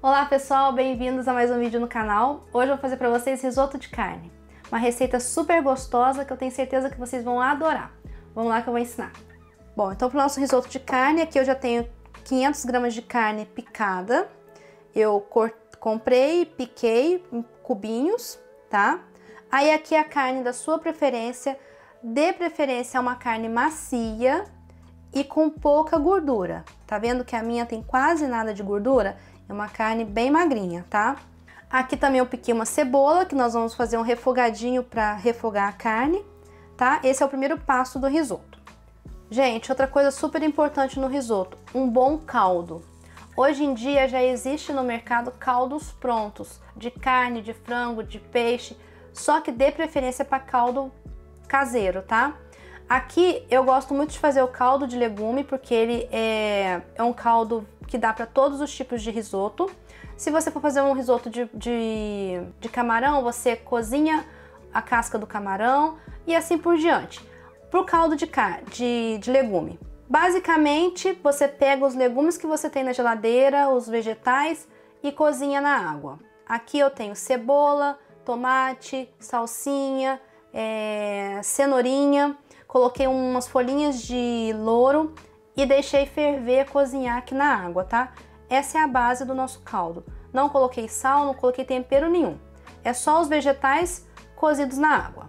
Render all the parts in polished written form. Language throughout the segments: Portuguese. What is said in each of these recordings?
Olá pessoal, bem-vindos a mais um vídeo no canal. Hoje eu vou fazer para vocês risoto de carne. Uma receita super gostosa que eu tenho certeza que vocês vão adorar. Vamos lá que eu vou ensinar. Bom, então para o nosso risoto de carne, aqui eu já tenho 500 gramas de carne picada. Eu comprei e piquei em cubinhos, tá? Aí aqui a carne da sua preferência, de preferência uma carne macia e com pouca gordura. Tá vendo que a minha tem quase nada de gordura? É uma carne bem magrinha, tá? Aqui também eu piquei uma cebola, que nós vamos fazer um refogadinho para refogar a carne, tá? Esse é o primeiro passo do risoto. Gente, outra coisa super importante no risoto, um bom caldo. Hoje em dia já existe no mercado caldos prontos, de carne, de frango, de peixe, só que dê preferência para caldo caseiro, tá? Aqui eu gosto muito de fazer o caldo de legume, porque ele é um caldo que dá para todos os tipos de risoto. Se você for fazer um risoto de camarão, você cozinha a casca do camarão e assim por diante. Pro caldo de legume, basicamente você pega os legumes que você tem na geladeira, os vegetais, e cozinha na água. Aqui eu tenho cebola, tomate, salsinha, cenourinha. Coloquei umas folhinhas de louro e deixei ferver, cozinhar aqui na água, tá? Essa é a base do nosso caldo. Não coloquei sal, não coloquei tempero nenhum. É só os vegetais cozidos na água,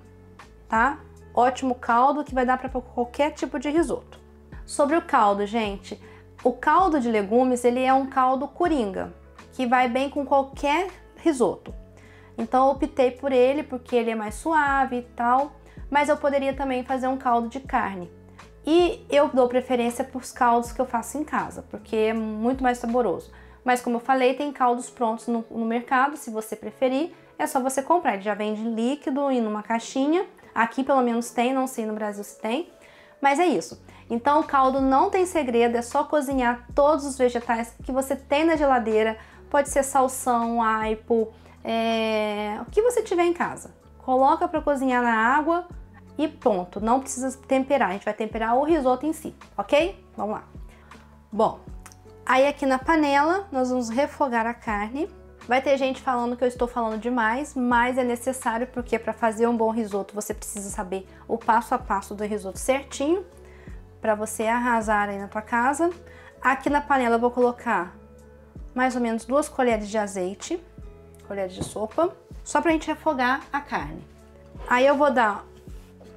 tá? Ótimo caldo que vai dar para qualquer tipo de risoto. Sobre o caldo, gente, o caldo de legumes, ele é um caldo coringa, que vai bem com qualquer risoto. Então eu optei por ele porque ele é mais suave e tal. Mas eu poderia também fazer um caldo de carne. E eu dou preferência para os caldos que eu faço em casa, porque é muito mais saboroso. Mas como eu falei, tem caldos prontos no mercado, se você preferir, é só você comprar. Ele já vende líquido e numa caixinha. Aqui pelo menos tem, não sei no Brasil se tem. Mas é isso. Então o caldo não tem segredo, é só cozinhar todos os vegetais que você tem na geladeira. Pode ser salsão, aipo, o que você tiver em casa. Coloca para cozinhar na água e pronto, não precisa temperar, a gente vai temperar o risoto em si, ok? Vamos lá. Bom, aí aqui na panela nós vamos refogar a carne. Vai ter gente falando que eu estou falando demais, mas é necessário porque para fazer um bom risoto você precisa saber o passo a passo do risoto certinho, para você arrasar aí na tua casa. Aqui na panela eu vou colocar mais ou menos 2 colheres de azeite, colheres de sopa, só pra gente refogar a carne. Aí eu vou dar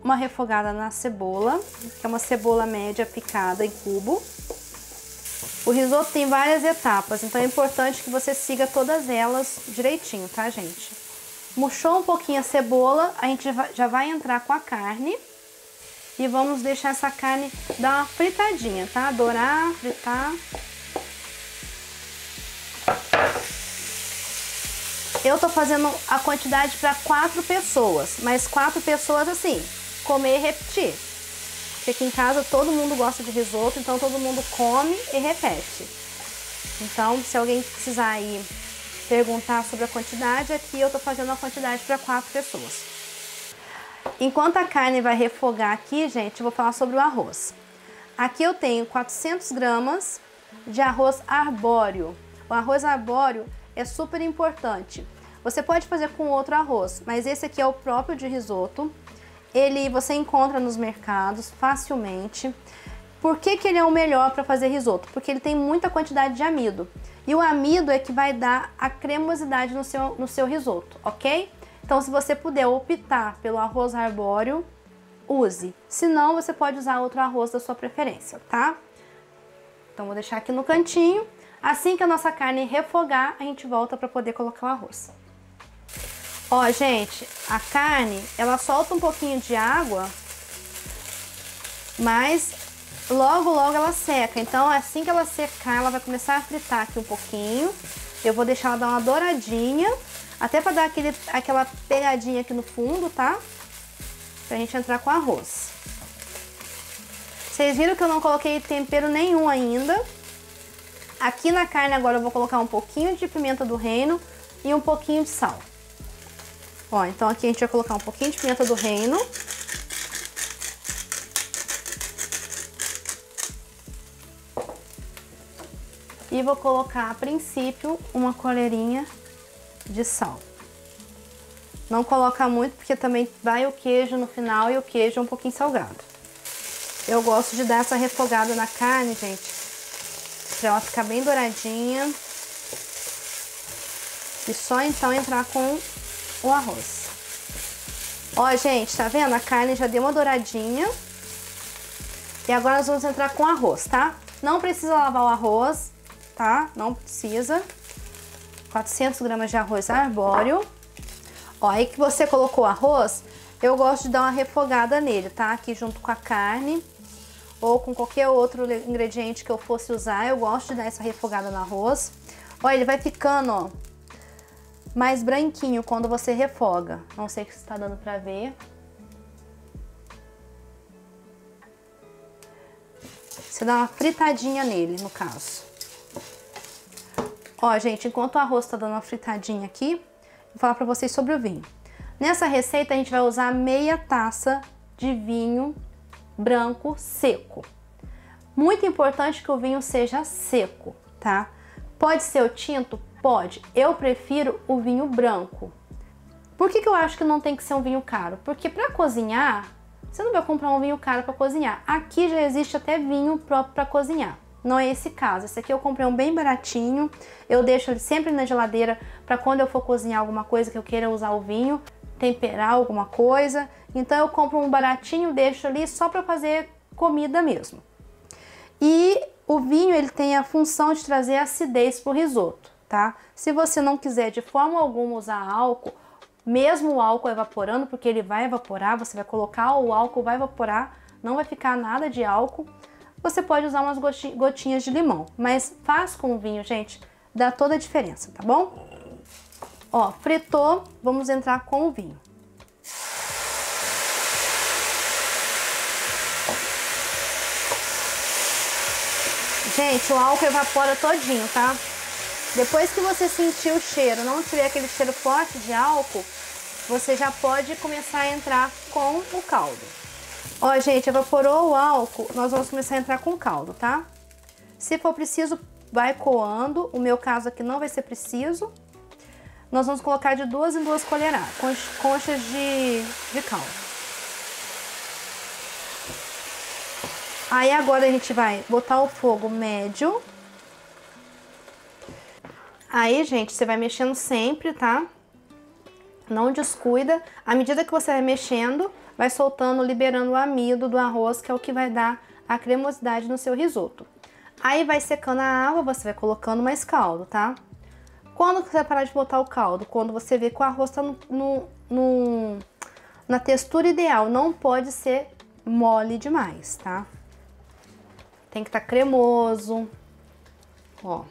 uma refogada na cebola, que é uma cebola média picada em cubo. O risoto tem várias etapas, então é importante que você siga todas elas direitinho, tá, gente? Murchou um pouquinho a cebola, a gente já vai entrar com a carne e vamos deixar essa carne dar uma fritadinha, tá? Dourar, fritar. Eu tô fazendo a quantidade para 4 pessoas, mas 4 pessoas assim, comer e repetir. Porque aqui em casa todo mundo gosta de risoto, então todo mundo come e repete. Então, se alguém precisar aí perguntar sobre a quantidade, aqui eu tô fazendo a quantidade para 4 pessoas. Enquanto a carne vai refogar aqui, gente, eu vou falar sobre o arroz. Aqui eu tenho 400 gramas de arroz arbóreo. O arroz arbóreo é super importante. Você pode fazer com outro arroz, mas esse aqui é o próprio de risoto. Ele você encontra nos mercados facilmente. Por que ele é o melhor para fazer risoto? Porque ele tem muita quantidade de amido. E o amido é que vai dar a cremosidade no seu risoto, ok? Então, se você puder optar pelo arroz arbóreo, use. Se não, você pode usar outro arroz da sua preferência, tá? Então, vou deixar aqui no cantinho. Assim que a nossa carne refogar, a gente volta para poder colocar o arroz. Ó, gente, a carne, ela solta um pouquinho de água, mas logo ela seca. Então, assim que ela secar, ela vai começar a fritar aqui um pouquinho. Eu vou deixar ela dar uma douradinha, até para dar aquela pegadinha aqui no fundo, tá? Pra gente entrar com o arroz. Vocês viram que eu não coloquei tempero nenhum ainda. Aqui na carne agora eu vou colocar um pouquinho de pimenta do reino e um pouquinho de sal. Ó, então aqui a gente vai colocar um pouquinho de pimenta do reino. E vou colocar, a princípio, uma colherinha de sal. Não coloca muito, porque também vai o queijo no final e o queijo é um pouquinho salgado. Eu gosto de dar essa refogada na carne, gente, pra ela ficar bem douradinha. E só então entrar com o arroz. Ó, gente, tá vendo? A carne já deu uma douradinha. E agora nós vamos entrar com o arroz, tá? Não precisa lavar o arroz, tá? Não precisa. 400 gramas de arroz arbóreo. Ó, aí que você colocou o arroz, eu gosto de dar uma refogada nele, tá? Aqui junto com a carne ou com qualquer outro ingrediente que eu fosse usar, eu gosto de dar essa refogada no arroz. Ó, ele vai ficando, ó, mais branquinho quando você refoga. Não sei se está dando pra ver. Você dá uma fritadinha nele, no caso. Ó, gente, enquanto o arroz tá dando uma fritadinha aqui, vou falar pra vocês sobre o vinho. Nessa receita a gente vai usar meia taça de vinho branco seco. Muito importante que o vinho seja seco, tá? Pode ser o tinto? Pode. Eu prefiro o vinho branco. Por que eu acho que não tem que ser um vinho caro? Porque para cozinhar, você não vai comprar um vinho caro para cozinhar. Aqui já existe até vinho próprio para cozinhar. Não é esse caso. Esse aqui eu comprei um bem baratinho. Eu deixo ele sempre na geladeira para quando eu for cozinhar alguma coisa que eu queira usar o vinho, temperar alguma coisa. Então eu compro um baratinho, deixo ali só para fazer comida mesmo. E o vinho, ele tem a função de trazer acidez pro risoto, tá? Se você não quiser de forma alguma usar álcool, mesmo o álcool evaporando, porque ele vai evaporar, você vai colocar, o álcool vai evaporar, não vai ficar nada de álcool. Você pode usar umas gotinhas de limão, mas faz com o vinho, gente, dá toda a diferença, tá bom? Ó, fritou, vamos entrar com o vinho. Gente, o álcool evapora todinho, tá? Depois que você sentir o cheiro, não tiver aquele cheiro forte de álcool, você já pode começar a entrar com o caldo. Ó, gente, evaporou o álcool, nós vamos começar a entrar com o caldo, tá? Se for preciso, vai coando. O meu caso aqui não vai ser preciso. Nós vamos colocar de 2 em 2 colheradas, conchas de caldo. Aí agora a gente vai botar o fogo médio. Aí, gente, você vai mexendo sempre, tá? Não descuida. À medida que você vai mexendo, vai soltando, liberando o amido do arroz, que é o que vai dar a cremosidade no seu risoto. Aí vai secando a água, você vai colocando mais caldo, tá? Quando você vai parar de botar o caldo? Quando você vê que o arroz tá na textura ideal. Não pode ser mole demais, tá? Tem que estar cremoso. Ó.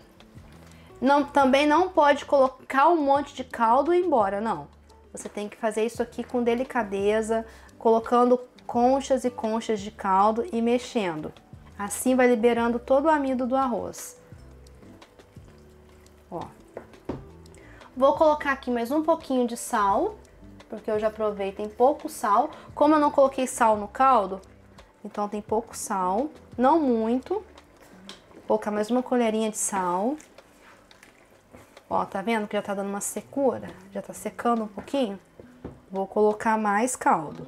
Também não pode colocar um monte de caldo e ir embora, não. Você tem que fazer isso aqui com delicadeza, colocando conchas e conchas de caldo e mexendo. Assim vai liberando todo o amido do arroz. Ó. Vou colocar aqui mais um pouquinho de sal, porque eu já provei, tem pouco sal. Como eu não coloquei sal no caldo, então tem pouco sal, não muito. Vou colocar mais uma colherinha de sal. Ó, tá vendo que já tá dando uma secura? Já tá secando um pouquinho? Vou colocar mais caldo.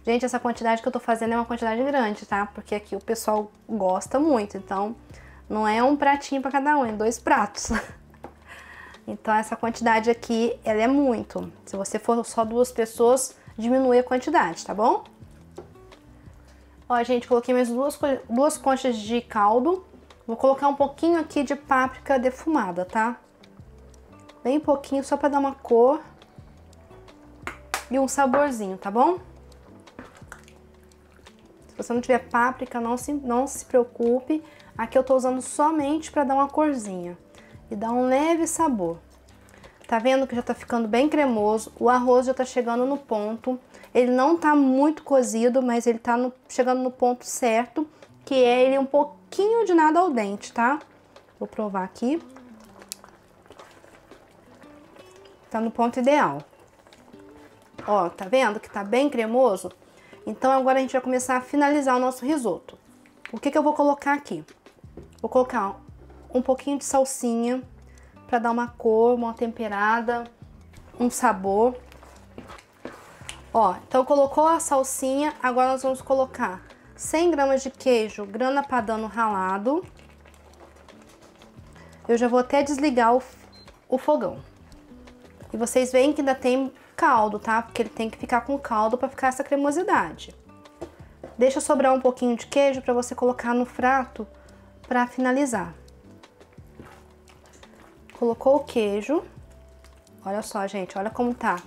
Gente, essa quantidade que eu tô fazendo é uma quantidade grande, tá? Porque aqui o pessoal gosta muito, então não é um pratinho pra cada um, é 2 pratos. Então essa quantidade aqui, ela é muito. Se você for só 2 pessoas, diminui a quantidade, tá bom? Ó, gente, coloquei mais duas conchas de caldo. Vou colocar um pouquinho aqui de páprica defumada, tá? Bem pouquinho, só pra dar uma cor e um saborzinho, tá bom? Se você não tiver páprica, não se preocupe. Aqui eu tô usando somente pra dar uma corzinha e dar um leve sabor. Tá vendo que já tá ficando bem cremoso, o arroz já tá chegando no ponto. Ele não tá muito cozido, mas ele tá chegando no ponto certo, que é ele um pouquinho de nada ao dente, tá? Vou provar aqui. tá no ponto ideal. Ó, tá vendo que tá bem cremoso? Então agora a gente vai começar a finalizar o nosso risoto. O que que eu vou colocar aqui? Vou colocar um pouquinho de salsinha para dar uma cor, uma temperada, um sabor. Ó, então colocou a salsinha, agora nós vamos colocar 100 gramas de queijo grana padano ralado. Eu já vou até desligar o fogão. E vocês veem que ainda tem caldo, tá? Porque ele tem que ficar com caldo para ficar essa cremosidade. Deixa sobrar um pouquinho de queijo para você colocar no prato para finalizar. Colocou o queijo. Olha só, gente, olha como tá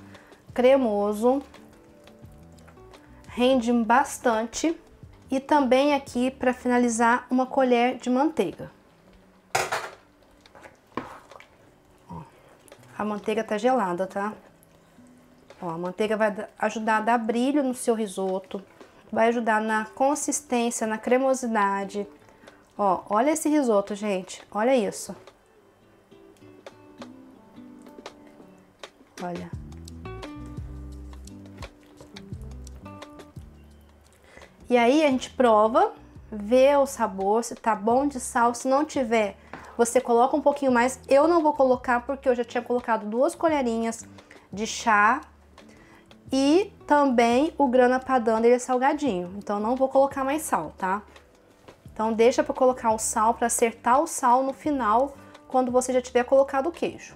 cremoso. Rende bastante. E também aqui, para finalizar, uma colher de manteiga. Ó, a manteiga tá gelada, tá? Ó, a manteiga vai ajudar a dar brilho no seu risoto. Vai ajudar na consistência, na cremosidade. Ó, olha esse risoto, gente. Olha isso. Olha. E aí a gente prova, vê o sabor, se tá bom de sal. Se não tiver, você coloca um pouquinho mais. Eu não vou colocar porque eu já tinha colocado 2 colherinhas de chá. E também o grana padano, ele é salgadinho. Então não vou colocar mais sal, tá? Então deixa para colocar o sal, para acertar o sal no final, quando você já tiver colocado o queijo.